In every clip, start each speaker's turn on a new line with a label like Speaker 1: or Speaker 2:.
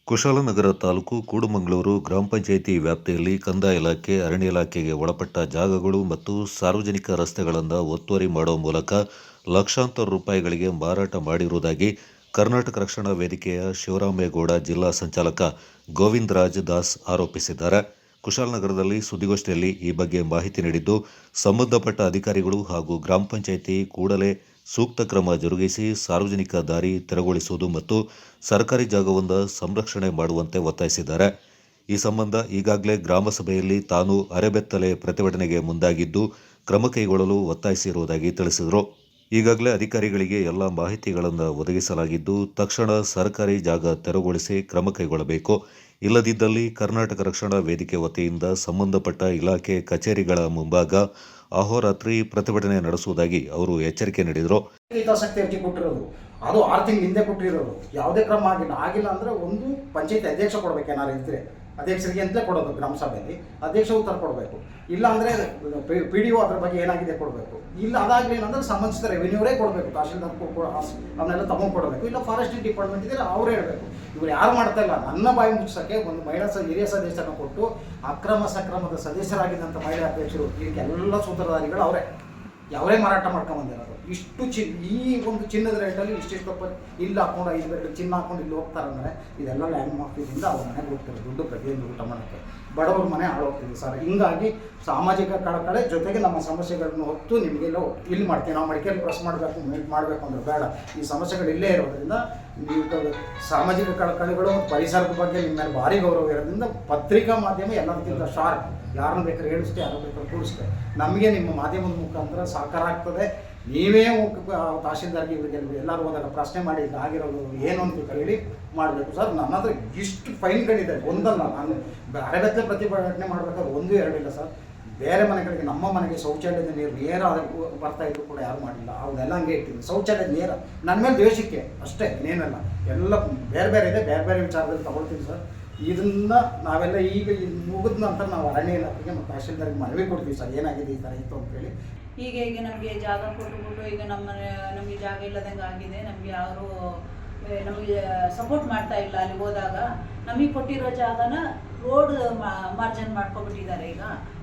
Speaker 1: ಕುಶಾಲನಗರ ತಾಲೂಕು ಕೂಡುಮಂಗಳೂರು ಗ್ರಾಮ ಪಂಚಾಯಿತಿ ವ್ಯಾಪ್ತಿಯಲ್ಲಿ ಕಂದಾಯ ಇಲಾಖೆ, ಅರಣ್ಯ ಇಲಾಖೆಗೆ ಒಳಪಟ್ಟ ಜಾಗಗಳು ಮತ್ತು ಸಾರ್ವಜನಿಕ ರಸ್ತೆಗಳನ್ನು ಒತ್ತುವರಿ ಮಾಡುವ ಮೂಲಕ ಲಕ್ಷಾಂತರ ರೂಪಾಯಿಗಳಿಗೆ ಮಾರಾಟ ಮಾಡಿರುವುದಾಗಿ ಕರ್ನಾಟಕ ರಕ್ಷಣಾ ವೇದಿಕೆಯ ಶಿವರಾಮೇಗೌಡ ಜಿಲ್ಲಾ ಸಂಚಾಲಕ ಗೋವಿಂದರಾಜ್ ದಾಸ್ ಆರೋಪಿಸಿದ್ದಾರೆ. ಕುಶಾಲನಗರದಲ್ಲಿ ಸುದ್ದಿಗೋಷ್ಠಿಯಲ್ಲಿ ಈ ಬಗ್ಗೆ ಮಾಹಿತಿ ನೀಡಿದ್ದು, ಸಂಬಂಧಪಟ್ಟ ಅಧಿಕಾರಿಗಳು ಹಾಗೂ ಗ್ರಾಮ ಪಂಚಾಯಿತಿ ಕೂಡಲೇ ಸೂಕ್ತ ಕ್ರಮ ಜರುಗಿಸಿ ಸಾರ್ವಜನಿಕ ದಾರಿ ತೆರವುಗೊಳಿಸುವುದು ಮತ್ತು ಸರ್ಕಾರಿ ಜಾಗವನ್ನು ಸಂರಕ್ಷಣೆ ಮಾಡುವಂತೆ ಒತ್ತಾಯಿಸಿದ್ದಾರೆ. ಈ ಸಂಬಂಧ ಈಗಾಗಲೇ ಗ್ರಾಮ ಸಭೆಯಲ್ಲಿ ತಾನು ಅರೆಬೆತ್ತಲೆ ಪ್ರತಿಭಟನೆಗೆ ಮುಂದಾಗಿದ್ದು ಕ್ರಮ ಕೈಗೊಳ್ಳಲು ಒತ್ತಾಯಿಸಿರುವುದಾಗಿ ತಿಳಿಸಿದರು. ಈಗಾಗಲೇ ಅಧಿಕಾರಿಗಳಿಗೆ ಎಲ್ಲ ಮಾಹಿತಿಗಳನ್ನು ಒದಗಿಸಲಾಗಿದ್ದು ತಕ್ಷಣ ಸರ್ಕಾರಿ ಜಾಗ ತೆರವುಗೊಳಿಸಿ ಕ್ರಮ ಕೈಗೊಳ್ಳಬೇಕು. ಇಲ್ಲದಿದ್ದಲ್ಲಿ ಕರ್ನಾಟಕ ರಕ್ಷಣಾ ವೇದಿಕೆ ವತಿಯಿಂದ ಸಂಬಂಧಪಟ್ಟ ಇಲಾಖೆ ಕಚೇರಿಗಳ ಮುಂಭಾಗ ಅಹೋರಾತ್ರಿ ಪ್ರತಿಭಟನೆ ನಡೆಸುವುದಾಗಿ ಅವರು ಎಚ್ಚರಿಕೆ ನೀಡಿದರು.
Speaker 2: ಹಿತಾಸಕ್ತಿ ಅರ್ಜಿ ಕೊಟ್ಟಿರೋದು ಅದು 6 ತಿಂಗಳ ಹಿಂದೆ ಕೊಟ್ಟಿರೋದು, ಯಾವುದೇ ಕ್ರಮ ಆಗಿಲ್ಲ ಅಂದರೆ ಒಂದು ಪಂಚಾಯತ್ ಅಧ್ಯಕ್ಷ ಕೊಡಬೇಕು. ಏನಾರು ಇದ್ದರೆ ಅಧ್ಯಕ್ಷರಿಗೆ ಅಂತಲೇ ಕೊಡೋದು, ಗ್ರಾಮ ಸಭೆಯಲ್ಲಿ ಅಧ್ಯಕ್ಷ ಉತ್ತರ ಕೊಡಬೇಕು. ಇಲ್ಲ ಅಂದರೆ PDO ಅದ್ರ ಬಗ್ಗೆ ಏನಾಗಿದೆ ಕೊಡಬೇಕು. ಇಲ್ಲ ಅದಾಗಲಿ ಏನಂದ್ರೆ ಸಂಬಂಧಿಸಿದ ರೆವಿನ್ಯೂರೇ ಕೊಡಬೇಕು, ತಹಶೀಲ್ದಾರ್ ಅವನ್ನೆಲ್ಲ ತಗೊಂಡು ಕೊಡಬೇಕು. ಇಲ್ಲ ಫಾರೆಸ್ಟ್ರಿ ಡಿಪಾರ್ಟ್ಮೆಂಟ್ ಇದ್ದರೆ ಅವರೇ ಹೇಳಬೇಕು. ಇವರು ಯಾರು ಮಾಡ್ತಾ ಇಲ್ಲ. ನನ್ನ ಬಾಯಿ ಮುಚ್ಚೋಕ್ಕೆ ಒಂದು ಮಹಿಳಾ ಹಿರಿಯ ಸದಸ್ಯರನ್ನು ಕೊಟ್ಟು ಅಕ್ರಮ ಸಕ್ರಮದ ಸದಸ್ಯರಾಗಿದ್ದಂಥ ಮಹಿಳಾ ಅಧ್ಯಕ್ಷರು ಇದಕ್ಕೆಲ್ಲ ಸೂತ್ರಧಾರಿಗಳು ಅವರೇ ಮಾರಾಟ ಮಾಡ್ಕೊಂಬಂದಿರೋದು. ಈ ಒಂದು ಚಿನ್ನದ ರೇಟಲ್ಲಿ ಇಷ್ಟಿಷ್ಟು ಇಲ್ಲಿ ಹಾಕೊಂಡು 5 ಬೇರೆ ಚಿನ್ನ ಹಾಕೊಂಡು ಇಲ್ಲಿ ಹೋಗ್ತಾರಂದರೆ ಇದೆಲ್ಲ ಲ್ಯಾಂಡ್ ಮಾಫಿಯಿಂದ ಅವ್ರ ಮನೆಗೆ ಹೋಗ್ತಾರೆ ದುಡ್ಡು ಪ್ರತಿಯೊಂದು ಊಟ ಮಾಡೋಕ್ಕೆ. ಬಡವ್ರ ಮನೆ ಹಾಳೋಗ್ತಿದೆ ಸರ್. ಹಿಂಗಾಗಿ ಸಾಮಾಜಿಕ ಕಳಕಳೆ ಜೊತೆಗೆ ನಮ್ಮ ಸಮಸ್ಯೆಗಳನ್ನು ಹೊತ್ತು ನಿಮಗೆಲ್ಲ ಇಲ್ಲಿ ಮಾಡ್ತೀವಿ. ನಾವು ಮಡಿಕೇರಿ ಪ್ರೆಸ್ ಮಾಡಬೇಕು ಅಂದ್ರೆ ಬೇಡ. ಈ ಸಮಸ್ಯೆಗಳು ಇಲ್ಲೇ ಇರೋದ್ರಿಂದ ನೀವು ಸಾಮಾಜಿಕ ಕಳಕಳೆಗಳು ಮತ್ತು ಪರಿಸರದ ಬಗ್ಗೆ ನಿಮ್ಮ ಮೇಲೆ ಭಾರಿ ಗೌರವ ಇರೋದ್ರಿಂದ ಪತ್ರಿಕಾ ಮಾಧ್ಯಮ ಎಲ್ಲದಕ್ಕಿಂತ ಶಾರ್ಪ್. ಯಾರನ್ನ ಬೇಕಾದ್ರೆ ಹೇಳಿಸ್ತೆ, ಯಾರು ಬೇಕಾದ್ರೆ ಕೂಡಿಸ್ತೆ. ನಮಗೆ ನಿಮ್ಮ ಮಾಧ್ಯಮದ ಮುಖಾಂತರ ಸಹಕಾರ ಆಗ್ತದೆ. ನೀವೇ ತಹಶೀಲ್ದಾರ್ಗೆ ಇವರಿಗೆ ಎಲ್ಲರೂ ಹೋದಾಗ ಪ್ರಶ್ನೆ ಮಾಡಿ ಆಗಿರೋದು ಏನು ಅಂತ ಹೇಳಿ ಮಾಡಬೇಕು ಸರ್. ನನ್ನ ಹತ್ರ ಇಷ್ಟು ಫೈಲ್ಗಳಿದೆ, ಒಂದಲ್ಲ. ನಾನು ಅರೆಬೆತ್ತಲೆ ಪ್ರತಿಭಟನೆ ಮಾಡಬೇಕಾದ್ರೆ 1, 2 ಇಲ್ಲ ಸರ್. ಬೇರೆ ಮನೆಗಳಿಗೆ, ನಮ್ಮ ಮನೆಗೆ ಶೌಚಾಲಯದ ನೀರು ನೇರ ಬರ್ತಾ ಇದ್ರು ಕೂಡ ಯಾರು ಮಾಡಿಲ್ಲ. ಅವನ್ನೆಲ್ಲ ಹಂಗೆ ಇಟ್ಟಿದ್ದೀನಿ. ಶೌಚಾಲಯದ ನೇರ ನನ್ನ ಮೇಲೆ ದ್ವೇಷಕ್ಕೆ ಅಷ್ಟೇ, ಇನ್ನೇನಲ್ಲ. ಎಲ್ಲ ಬೇರೆ ಬೇರೆ ಇದೆ, ಬೇರೆ ಬೇರೆ ವಿಚಾರದಲ್ಲಿ ತಗೊಳ್ತೀನಿ ಸರ್. ಇದನ್ನ ನಾವೆಲ್ಲ ಈಗ ಮುಗಿದ ನಂತರ ನಾವು ಅರಣ್ಯ ಇಲಾಖೆಗೆ ಮತ್ತು ತಹಶೀಲ್ದಾರ್ಗೆ ಮನವಿ ಕೊಡ್ತೀವಿ ಸರ್, ಏನಾಗಿದೆ ಈ ಥರ ಇತ್ತು ಅಂತೇಳಿ.
Speaker 3: ಈಗ ನಮಗೆ ಜಾಗ ಕೊಟ್ಟುಬಿಟ್ಟು ಈಗ ನಮಗೆ ಜಾಗ ಇಲ್ಲದಂಗೆ ಆಗಿದೆ. ನಮಗೆ ಯಾರು ನಮಗೆ ಸಪೋರ್ಟ್ ಮಾಡ್ತಾ ಇಲ್ಲ. ಅಲ್ಲಿ ಹೋದಾಗ ನಮಗೆ ಕೊಟ್ಟಿರೋ ಜಾಗನ ರೋಡ್ ಮಾರ್ಜಿನ್ ಮಾಡ್ಕೊಬಿಟ್ಟಿದ್ದಾರೆ.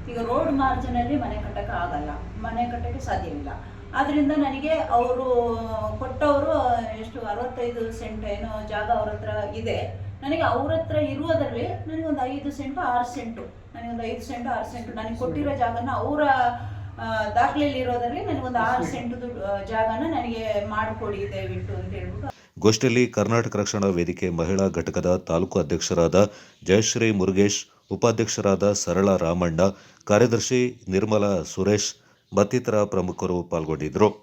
Speaker 3: ಈಗ ರೋಡ್ ಮಾರ್ಜಿನಲ್ಲಿ ಮನೆ ಕಟ್ಟಕ್ಕೆ ಆಗಲ್ಲ, ಮನೆ ಕಟ್ಟಕ್ಕೆ ಸಾಧ್ಯವಿಲ್ಲ. ಆದ್ದರಿಂದ ನನಗೆ ಅವರು ಕೊಟ್ಟವರು ಎಷ್ಟು 65 ಸೆಂಟ್ ಏನೋ ಜಾಗ ಅವ್ರ ಹತ್ರ ಇದೆ. ನನಗೆ ಅವ್ರ ಹತ್ರ ಇರುವುದರಲ್ಲಿ ನನಗೊಂದು 5 ಸೆಂಟು 6 ಸೆಂಟು ನನಗೊಂದು 5 ಸೆಂಟು 6 ಸೆಂಟು ನನಗೆ ಕೊಟ್ಟಿರೋ ಜಾಗನ ಅವರ ದಾಖಲೆಯಲ್ಲಿ ಇರೋದರಲ್ಲಿ ನನಗೊಂದು 6 ಸೆಂಟು ಜಾಗನ ನನಗೆ ಮಾಡಿಕೊಡಿ ದಯವಿಟ್ಟು ಅಂತ ಹೇಳ್ಬಿಟ್ಟು.
Speaker 1: ಗೋಷ್ಠಿಯಲ್ಲಿ ಕರ್ನಾಟಕ ರಕ್ಷಣಾ ವೇದಿಕೆ ಮಹಿಳಾ ಘಟಕದ ತಾಲೂಕು ಅಧ್ಯಕ್ಷರಾದ ಜಯಶ್ರೀ ಮುರುಗೇಶ್, ಉಪಾಧ್ಯಕ್ಷರಾದ ಸರಳಾ ರಾಮಣ್ಣ, ಕಾರ್ಯದರ್ಶಿ ನಿರ್ಮಲಾ ಸುರೇಶ್ ಮತ್ತಿತರ ಪ್ರಮುಖರು ಪಾಲ್ಗೊಂಡಿದ್ದರು.